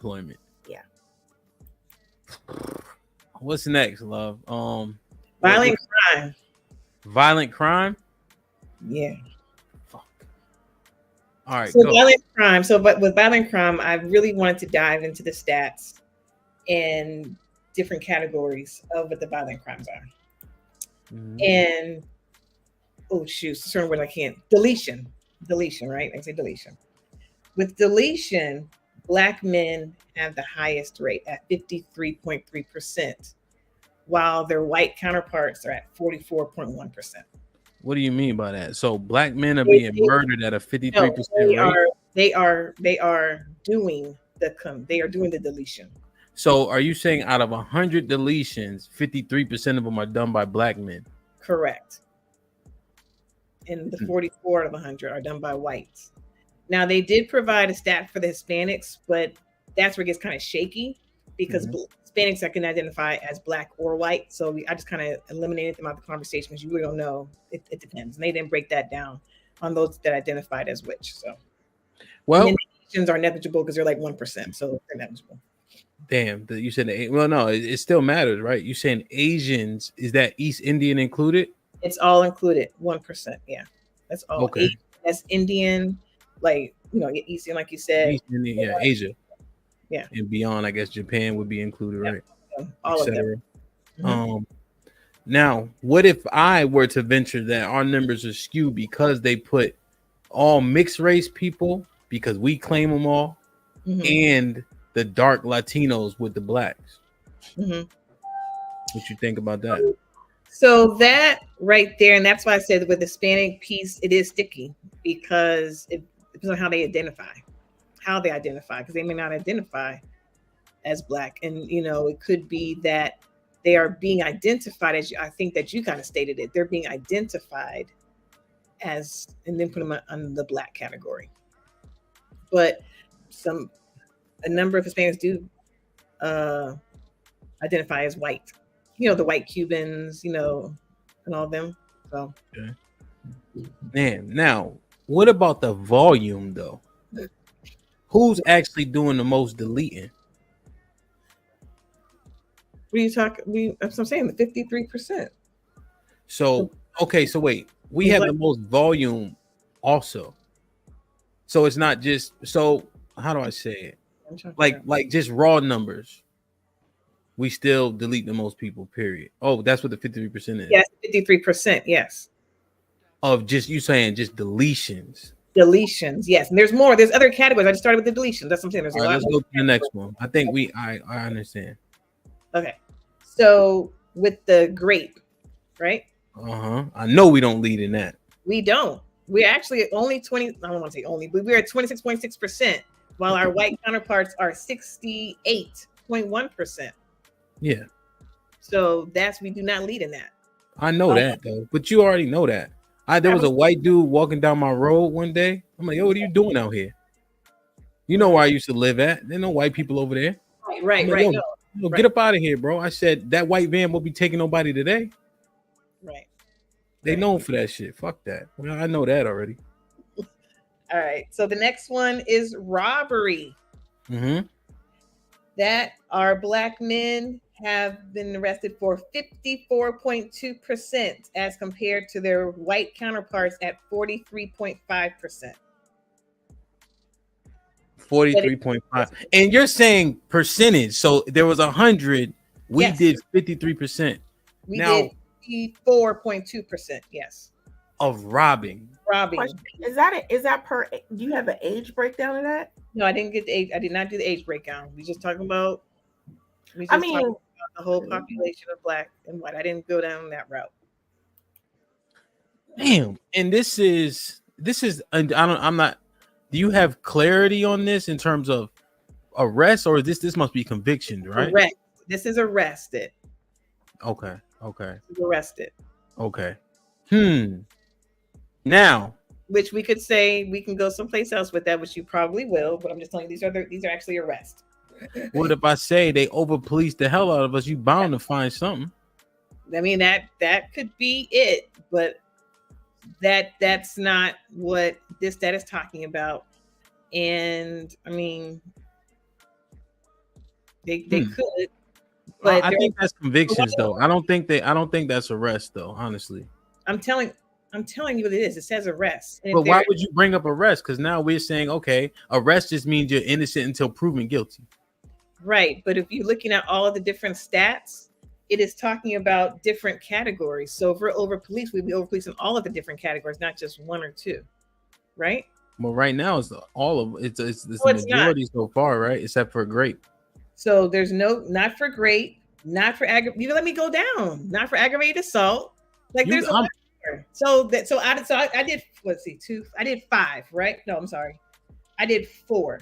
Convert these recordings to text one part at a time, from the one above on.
employment. Yeah. What's next, love? Violent crime. Violent crime. Yeah. Fuck. All right, So go. violent crime. So, but with violent crime, I really wanted to dive into the stats and different categories of what the violent crimes are. Mhm. And oh shoot, certain word I can't. Deletion. Deletion, right? I say deletion. With deletion, Black men have the highest rate at 53.3%, while their white counterparts are at 44.1%. What do you mean by that? So black men are They, being they, murdered at a 53% no, rate. they are doing they are doing the deletion. So are you saying out of 100 deletions, 53% of them are done by black men? Correct. And the 44 out of 100 are done by whites. Now they did provide a stat for the Hispanics, but that's where it gets kind of shaky because Hispanics I can identify as black or white. So I just kind of eliminated them out of the conversation because you really don't know. It depends. And they didn't break that down on those that identified as which. So, well, and then the Asians are negligible because they're like 1%. So they're negligible. Damn, you said well, no, it still matters, right? You saying Asians? Is that East Indian included? It's all included, 1%. Yeah, that's all. Okay, That's Indian, like Eastern, like you said. East Indian, yeah, Asia, yeah, and beyond. I guess Japan would be included, right? All of them. Now, what if I were to venture that our numbers are skewed because they put all mixed race people because we claim them all, and the dark Latinos with the blacks? What you think about that? So that right there, and that's why I said with the Hispanic piece, it is sticky because it depends on how they identify, because they may not identify as black, and it could be that they are being identified as I think that you kind of stated it. They're being identified as, and then put them on the black category. But a number of Hispanics do identify as white. The white Cubans, and all of them. So, okay. Man, now what about the volume though? Who's actually doing the most deleting? What are you talking? That's what I'm saying. The 53%. So okay, so wait, we have the most volume also. So it's not just so. How do I say it? Like just raw numbers. We still delete the most people. Period. Oh, that's what the 53% is. Yes, 53%. Yes. Of just you saying just deletions. Deletions, yes. And there's more. There's other categories. I just started with the deletions. That's what I'm saying. There's all right, let's go to the next one. I think I understand. Okay. So with the grape, right? I know we don't lead in that. We don't. We're actually only 20. I don't want to say only, but we're at 26.6%, while our white counterparts are 68.1%. Yeah. So we do not lead in that. I know that though, but you already know that. There was a white dude walking down my road one day. I'm like, yo, what are you doing out here? You know where I used to live at. There's no white people over there. Right. Get up out of here, bro. I said that white van won't be taking nobody today. Right. They known for that shit. Fuck that. Well, I know that already. All right. So the next one is robbery. That our black men have been arrested for 54.2% as compared to their white counterparts at 43.5%. 43.5. And you're saying percentage. So there was 100. We did 53%. We did 54.2%. Yes. Of robbing. Is that per? Do you have an age breakdown of that? No, I didn't get the age. I did not do the age breakdown. We just talking about. The whole population of black and white. I didn't go down that route. Damn. And this is. I'm not. Do you have clarity on this in terms of arrest, or this must be conviction, right? Correct. This is arrested. Okay. Arrested. Okay. Now, which we could say we can go someplace else with that, which you probably will, but I'm just telling you these are actually arrests. What if I say they over police the hell out of us? You bound to find something. I mean that could be it, but that's not what this stat is talking about. And I mean, They could, Well, but I think that's convictions, though. I don't think that's arrest, though. Honestly, I'm telling you what it is. It says arrest. And but why would you bring up arrest? Because now we're saying, okay, arrest just means you're innocent until proven guilty. Right, but if you're looking at all of the different stats, it is talking about different categories. So if we're over police, we'd be over police in all of the different categories, not just one or two, right? Well, right now it's all of it's the majority so far, right? Except for grape. So there's not for grape, not for aggravated. You let me go down. Not for aggravated assault. Like there's a lot here. I did let's see, two. I did 5, right? No, I'm sorry. I did 4.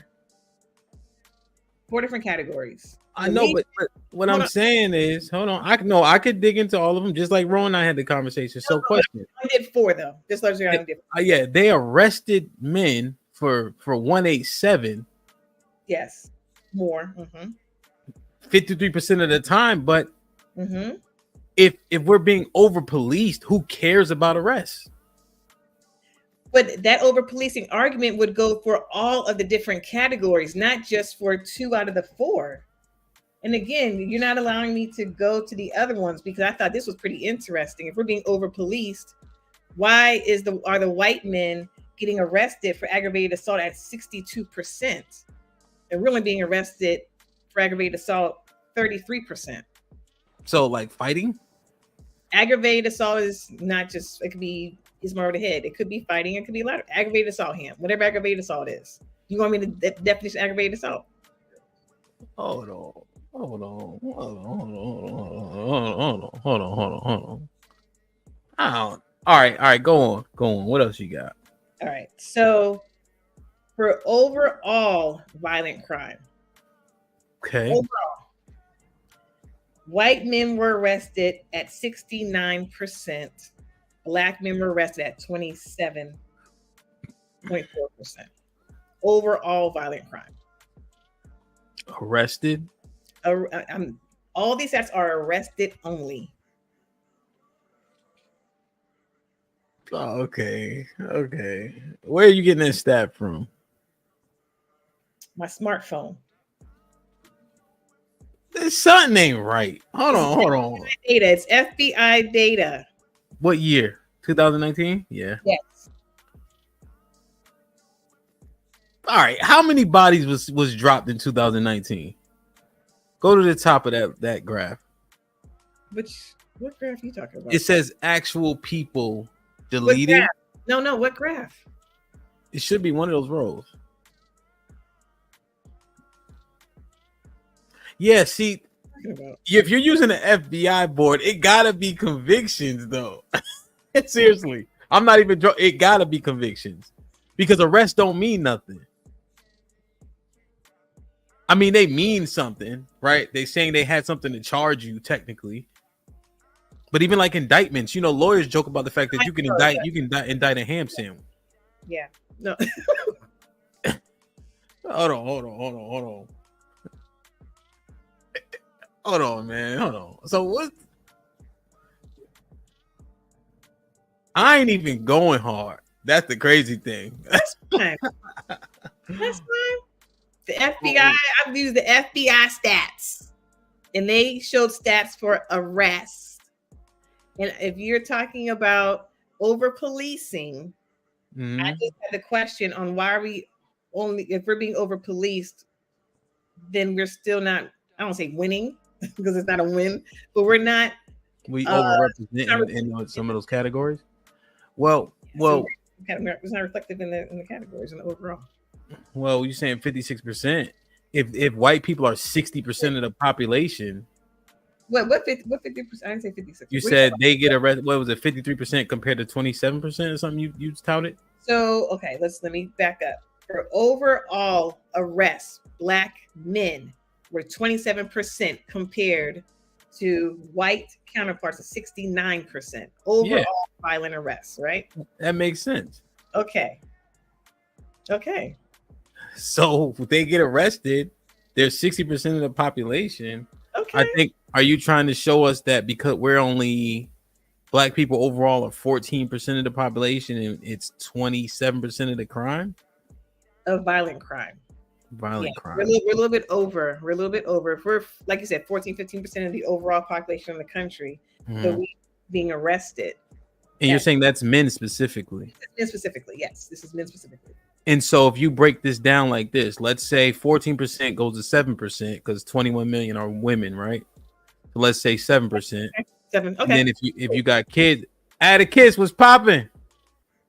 4 different categories. I know, but what I'm saying is, hold on. I could dig into all of them, just like Ron and I had the conversation. So, question. I did 4 though. Just let you know. Yeah, they arrested men for 187. Yes, more. 53% of the time, but if we're being over policed, who cares about arrests? But that over policing argument would go for all of the different categories, not just for 2 out of the 4. And again, you're not allowing me to go to the other ones because I thought this was pretty interesting. If we're being over policed, why are the white men getting arrested for aggravated assault at 62%? And we're only being arrested for aggravated assault 33%. So like fighting? Aggravated assault is not just, it could be, it's more of the head. It could be fighting. It could be a lot of aggravated assault, Hamp. Whatever aggravated assault is. You want me to definition aggravated assault? Hold on. All right. Go on. What else you got? All right. So for overall violent crime. Okay. Overall, white men were arrested at 69%. Black men were arrested at 27.4%. Overall violent crime. Arrested? All these stats are arrested only. Oh, okay. Where are you getting that stat from? My smartphone. This something ain't right. Hold on. Data. It's FBI data. What year? 2019? Yeah. Yes. All right. How many bodies was dropped in 2019? Go to the top of that graph. What graph are you talking about? It says actual people deleted. No. What graph? It should be one of those rows. Yeah, see, if you're using an FBI board, it gotta be convictions, though. Seriously, I'm not even. It gotta be convictions because arrests don't mean nothing. I mean, they mean something, right? They saying they had something to charge you technically, but even like indictments, lawyers joke about the fact that you can indict a ham sandwich. Yeah. No. Hold on, man. Hold on. So what? I ain't even going hard. That's the crazy thing. That's fine. The FBI, I've used the FBI stats, and they showed stats for arrests. And if you're talking about over policing, I just had the question on why are we if we're being over policed, then we're still not, I don't say winning because it's not a win, but we're not. We overrepresent in some of those categories. Well, it's not reflective in the categories in the overall. Well, you're saying 56%. If white people are 60% of the population, what 50%? I didn't say 56. You said they get arrested. What was it? 53% compared to 27% or something you touted? So let me back up. For overall arrests, black men were 27% compared to white counterparts of 69%. Overall violent arrests, right? That makes sense. Okay. So if they get arrested, they're 60% of the population. Okay. I think, are you trying to show us that because we're only black people overall are 14% of the population and it's 27% of the crime? Of violent crime. Violent Yeah, crime. we're a little bit over. We're a little bit over. If we're, like you said, 14-15% of the overall population of the country, so we being arrested. And you're saying that's men specifically? Men specifically, yes. This is men specifically. And so if you break this down like this, let's say 14% goes to 7% because 21 million are women, right? So let's say 7%. 7. Okay. And then if you got kids, the kids was popping.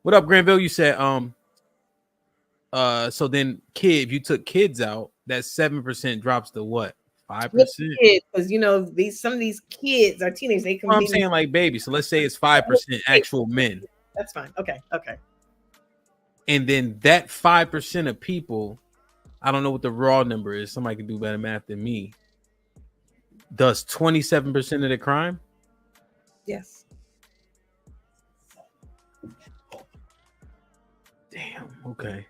What up, Granville? You said so then if you took kids out, that 7% drops to what? 5%? Because some of these kids are teenagers. They can I'm saying like babies. So let's say it's 5% actual men. That's fine. Okay. And then that 5% of people, I don't know what the raw number is. Somebody can do better math than me. Does 27% of the crime? Yes. Damn. Okay.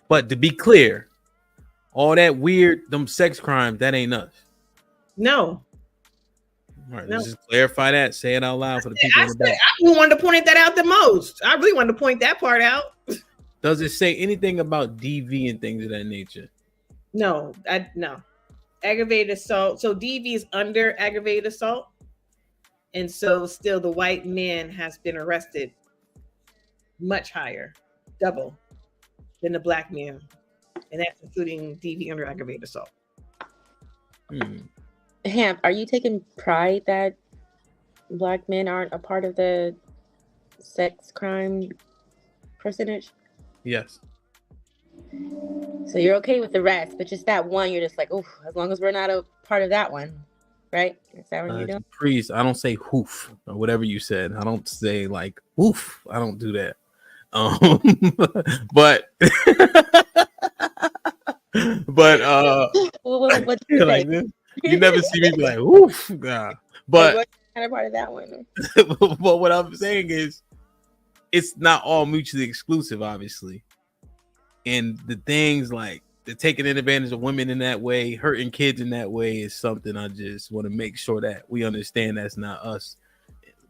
But to be clear, all that weird, them sex crimes, that ain't us. No. All right, let's just clarify that. Say it out loud for the people in the back. I wanted to point that out the most. I really wanted to point that part out. Does it say anything about DV and things of that nature? No. Aggravated assault. So DV is under aggravated assault. And so still the white man has been arrested much higher, double, than the black man. And that's including DV under aggravated assault. Hamp, are you taking pride that black men aren't a part of the sex crime percentage? Yes. So you're okay with the rest, but just that one, you're just like, oh, as long as we're not a part of that one, right? Is that what you're doing? Priest, I don't say hoof or whatever you said. I don't say like oof. I don't do that. But what you like this? You never see me be like oof. Nah. But like, kind of part of that one. But what I'm saying is, it's not all mutually exclusive, obviously. And the things like the taking advantage of women in that way, hurting kids in that way, is something I just want to make sure that we understand that's not us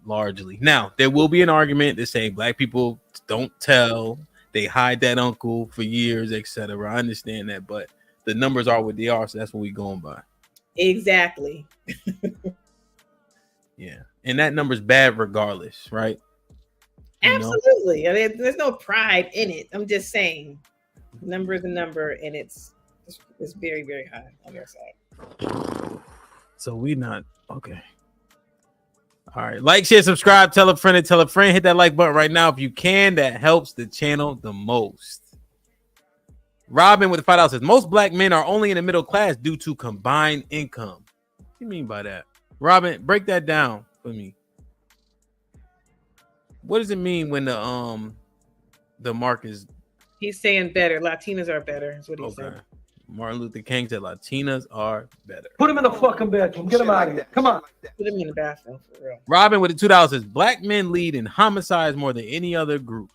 largely. Now, there will be an argument that say black people don't tell, they hide that uncle for years, etc. I understand that, but the numbers are what they are, so that's what we're going by. Exactly. Yeah. And that number's bad regardless, right? Absolutely. I mean, there's no pride in it. I'm just saying, number is a number, and it's very, very high on your side. So we not okay. All right, like, share, subscribe, tell a friend, and tell a friend. Hit that like button right now if you can. That helps the channel the most. Robin with the $5 says most black men are only in the middle class due to combined income. What do you mean by that? Robin, break that down for me. What does it mean when the mark is? He's saying better. Latinas are better. Is what he's saying. Martin Luther King said Latinas are better. Put him in the fucking bedroom. Get him out of there. Come on. Put him in the bathroom for real. Robin with the $2 says black men lead in homicides more than any other group.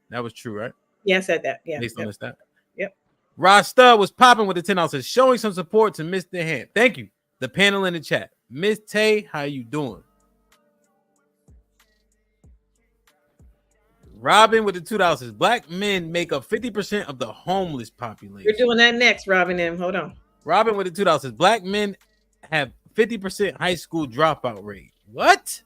That was true, right? Yeah, I said that. Yeah. Based on the stat. Yep. Rod Stud was popping with the $10 says showing some support to Mr. Hamp. Thank you. The panel in the chat. Miss Tay, how you doing? Robin with the $2 says black men make up 50% of the homeless population. You're doing that next, Robin. Hold on. Robin with the $2 says black men have 50% high school dropout rate. What?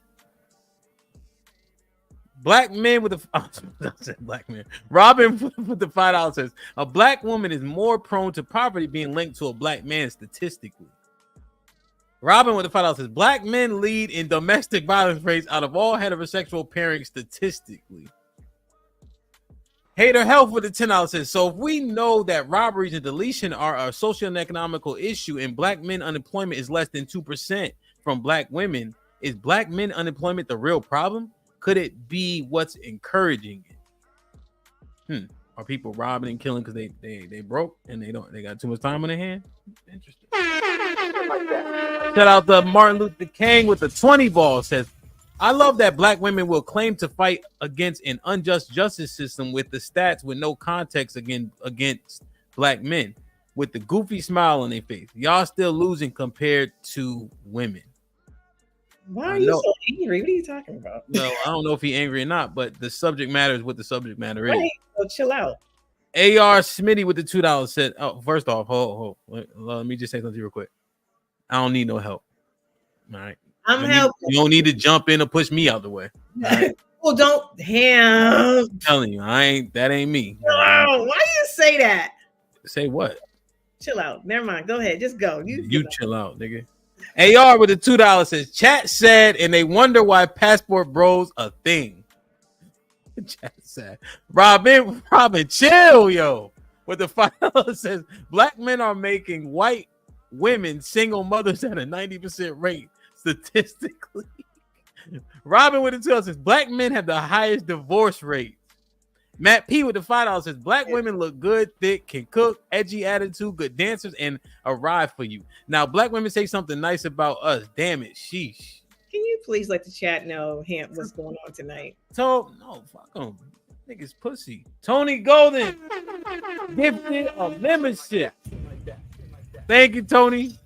Black men with the black man. Robin with the $5 says a black woman is more prone to poverty being linked to a black man statistically. Robin with the $5 says black men lead in domestic violence rates out of all heterosexual parents statistically. Hater Health with the $10 says, so if we know that robberies and deletion are a social and economical issue and black men unemployment is less than 2% from black women, is black men unemployment the real problem? Could it be what's encouraging it? Are people robbing and killing because they broke and they got too much time on their hand? Interesting. Shout out to Martin Luther King with the 20 ball says, I love that black women will claim to fight against an unjust justice system with the stats with no context against black men with the goofy smile on their face. Y'all still losing compared to women. Why are you so angry? What are you talking about? No, I don't know if he's angry or not, but the subject matter is what the subject matter is. Right, so chill out. AR Smitty with the $2 said, "Oh, first off, hold. Let me just say something real quick. I don't need no help. All right, you don't need to jump in or push me out the way. Right? Well, don't Hamp. I'm telling you, that ain't me. Oh, why do you say that? Say what? Chill out. Never mind. Go ahead. Just go. You chill out, nigga. AR with the $2 says, chat said, and they wonder why passport bros a thing. Chat said, Robin, chill, yo. With the $5 says, black men are making white women single mothers at a 90% rate statistically. Robin with the $2 says, black men have the highest divorce rate. Matt P with the $5 says, black women look good, thick, can cook, edgy attitude, good dancers, and arrive for you. Now, black women say something nice about us. Damn it, sheesh. Can you please let the chat know, Hamp, what's going on tonight? No, fuck them. Niggas pussy. Tony Golden gifted a membership. Thank you, Tony.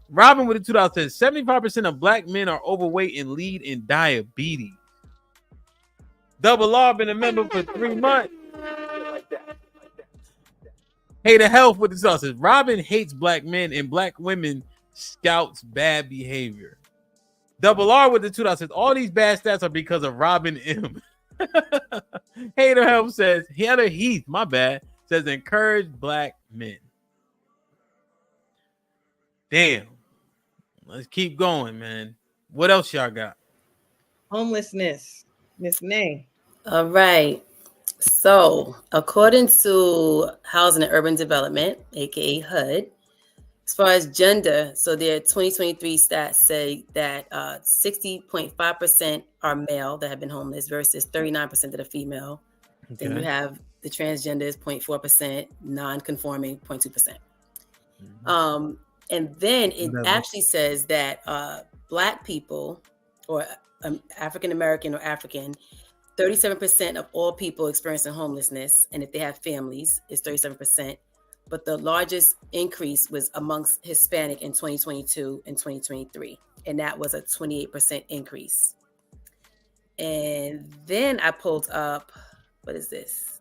Robin with the $2 says, 75% of black men are overweight and lead in diabetes. Double R been a member for 3 months. Hater Health with the sauce says, Robin hates black men and black women scouts bad behavior. Double R with the $2 says, all these bad stats are because of Robin M. Hater Health says, Heather Heath, my bad, says encourage black men. Damn. Let's keep going, man. What else y'all got? Homelessness. Miss May. All right. So, according to Housing and Urban Development, aka HUD, as far as gender, so their 2023 stats say that 60.5% are male that have been homeless versus 39% that are female. Okay. Then you have the transgenders, 0.4%, non-conforming, 0.2%. Mm-hmm. And then it actually says that Black people or African American or African, 37% of all people experiencing homelessness, and if they have families, is 37%. But the largest increase was amongst Hispanic in 2022 and 2023, and that was a 28% increase. And then I pulled up, what is this?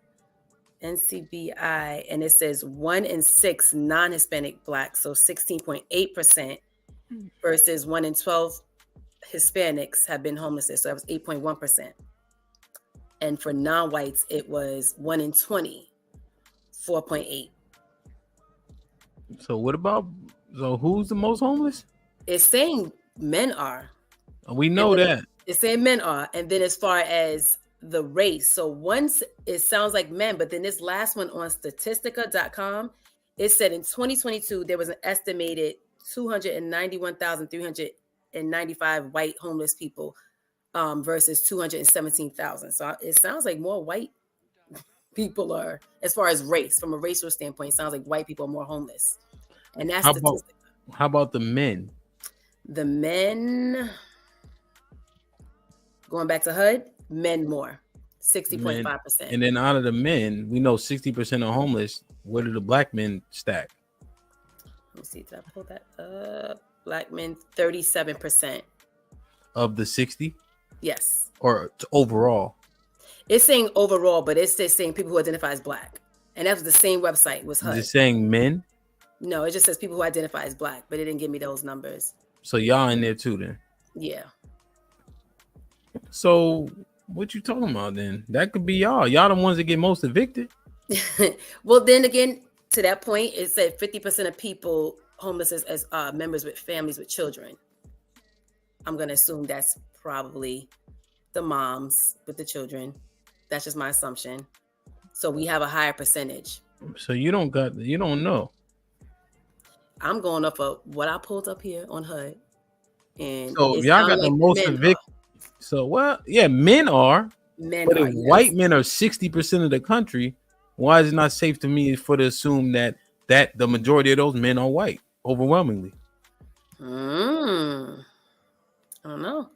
NCBI, and it says 1 in 6 non-Hispanic Blacks, so 16.8% versus 1 in 12 Hispanics have been homeless. So that was 8.1%. And for non-whites, it was 1 in 20, 4.8. So what about, so who's the most homeless? It's saying men are. We know that. It's saying men are. And then as far as the race, so once it sounds like men, but then this last one on statistica.com, it said in 2022, there was an estimated 291,395 white homeless people versus 217,000. So it sounds like more white people are, as far as race, from a racial standpoint, it sounds like white people are more homeless. And that's how about the men? The men, going back to HUD, men more, 60.5%. And then out of the men, we know 60% are homeless. Where do the black men stack? Let me see, did I pull that up? Black men, 37%. Of the 60? Yes. Or overall? It's saying overall, but it's just saying people who identify as black. And that was the same website, was HUD. Is it saying men? No, it just says people who identify as black, but it didn't give me those numbers. So y'all in there too then? Yeah. So what you talking about then? That could be y'all. Y'all the ones that get most evicted. Well, then again, to that point, it said 50% of people homeless as members with families with children. I'm going to assume that's probably the moms with the children. That's just my assumption. So we have a higher percentage. So you don't know. I'm going off of what I pulled up here on HUD. And so y'all got the most evicted. So men are. But if white men are 60% of the country, why is it not safe to me to assume that the majority of those men are white overwhelmingly? I don't know.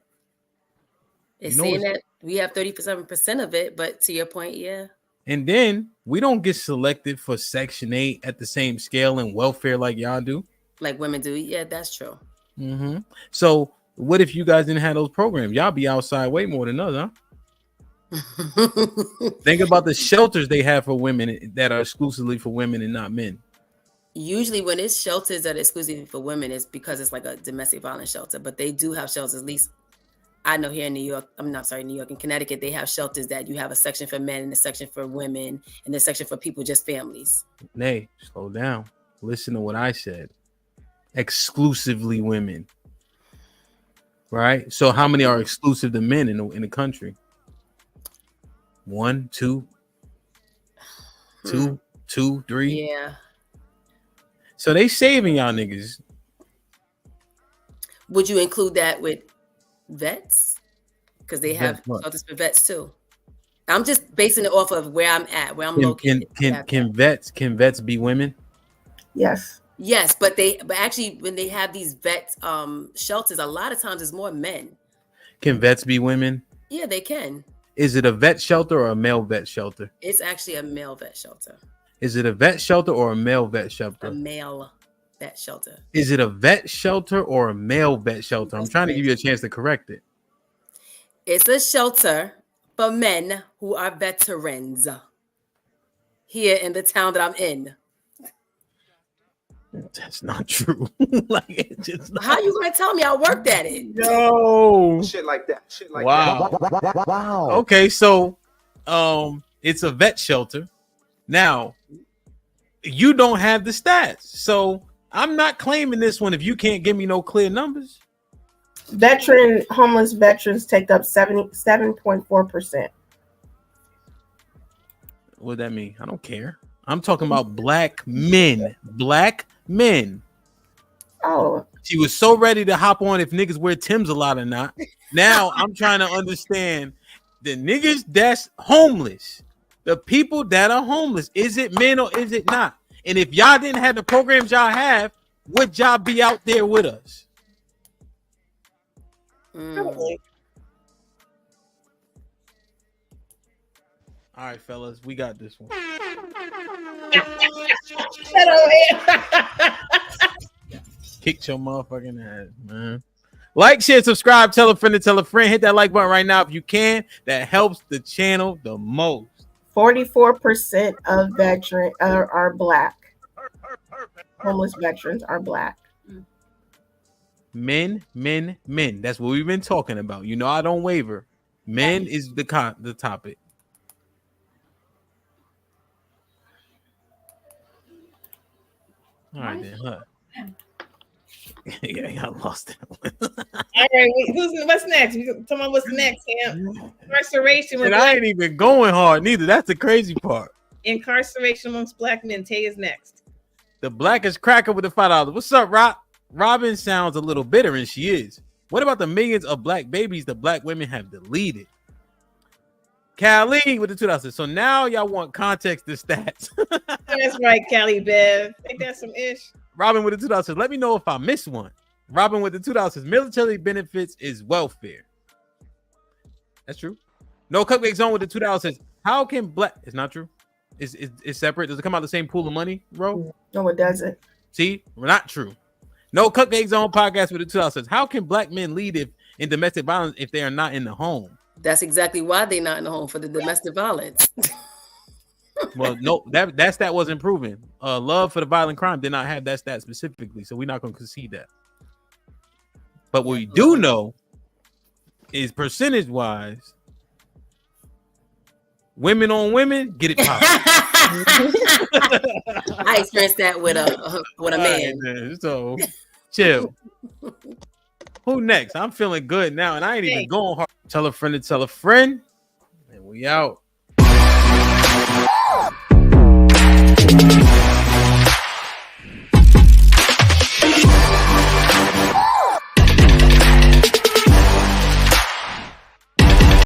It's saying that we have 37% of it, but to your point, yeah. And then we don't get selected for Section 8 at the same scale in welfare like y'all do. Like women do. Yeah, that's true. Mm-hmm. So What if you guys didn't have those programs? Y'all be outside way more than us, huh? Think about the shelters they have for women that are exclusively for women and not men. Usually when it's shelters that are exclusively for women, it's because it's like a domestic violence shelter. But they do have shelters, at least I know here in New York, New York and Connecticut, they have shelters that you have a section for men and a section for women and a section for people, just families. Nay, slow down. Listen to what I said. Exclusively women. Right? So how many are exclusive to men in the country? 1, 2, 2, 2, 3. Yeah. So they saving y'all niggas. Would you include that with vets? Because they have shelters for vets too. I'm just basing it off of where I'm at, where I'm located. Can vets be women? Yes. Yes, but actually when they have these vet shelters, a lot of times it's more men. Can vets be women? Yeah, they can. Is it a vet shelter or a male vet shelter? It's actually a male vet shelter. Is it a vet shelter or a male vet shelter? A male vet shelter. Is it a vet shelter or a male vet shelter? I'm trying to give you a chance to correct it. It's a shelter for men who are veterans here in the town that I'm in. That's not true. Like, it's just not. How you gonna tell me I worked at it? No. Shit like that. Shit like Wow. that. Wow. Okay, so it's a vet shelter. Now, you don't have the stats. So I'm not claiming this one if you can't give me no clear numbers. Homeless veterans take up 77.4%. What that mean? I don't care. I'm talking about black men. Black men. Oh, She was so ready to hop on if niggas wear Timbs a lot or not. Now I'm trying to understand the niggas that's homeless. The people that are homeless. Is it men or is it not? And if y'all didn't have the programs y'all have, would y'all be out there with us? Probably. All right, fellas, we got this one. Shut over here. Kicked your motherfucking ass, man. Like, share, subscribe, tell a friend to tell a friend. Hit that like button right now if you can. That helps the channel the most. 44% of veterans are black. Homeless veterans are black. Men. That's what we've been talking about. You know, I don't waver. Men is the topic. All right, then, huh? Yeah, I lost that one. All right, what's next? Tell me what's next, Hamp. Incarceration. And I ain't even going hard neither. That's the crazy part. Incarceration amongst black men. Tay is next. The blackest cracker with the $5. What's up, Rob? Robin sounds a little bitter, and she is. What about the millions of black babies the black women have deleted? Callie with the $2. So now y'all want context to stats. That's right, Callie Bev. Ain't that some ish? Robin with the $2. Let me know if I missed one. Robin with the $2. Military benefits is welfare. That's true. No Cupcake Zone with the $2. How can black? It's not true. It's separate. Does it come out the same pool of money, bro? No, it doesn't. See, not true. No Cupcake Zone podcast with the $2. How can black men lead in domestic violence if they are not in the home? That's exactly why they're not in the home, for the domestic violence. Well, no, that stat wasn't proven. Love for the violent crime did not have that stat specifically, so we're not going to concede that. But what we do know is percentage-wise, women on women get it popped. I experienced that with a man. Right, so chill. Who next? I'm feeling good now, and I ain't even going hard. Tell a friend to tell a friend, and we out.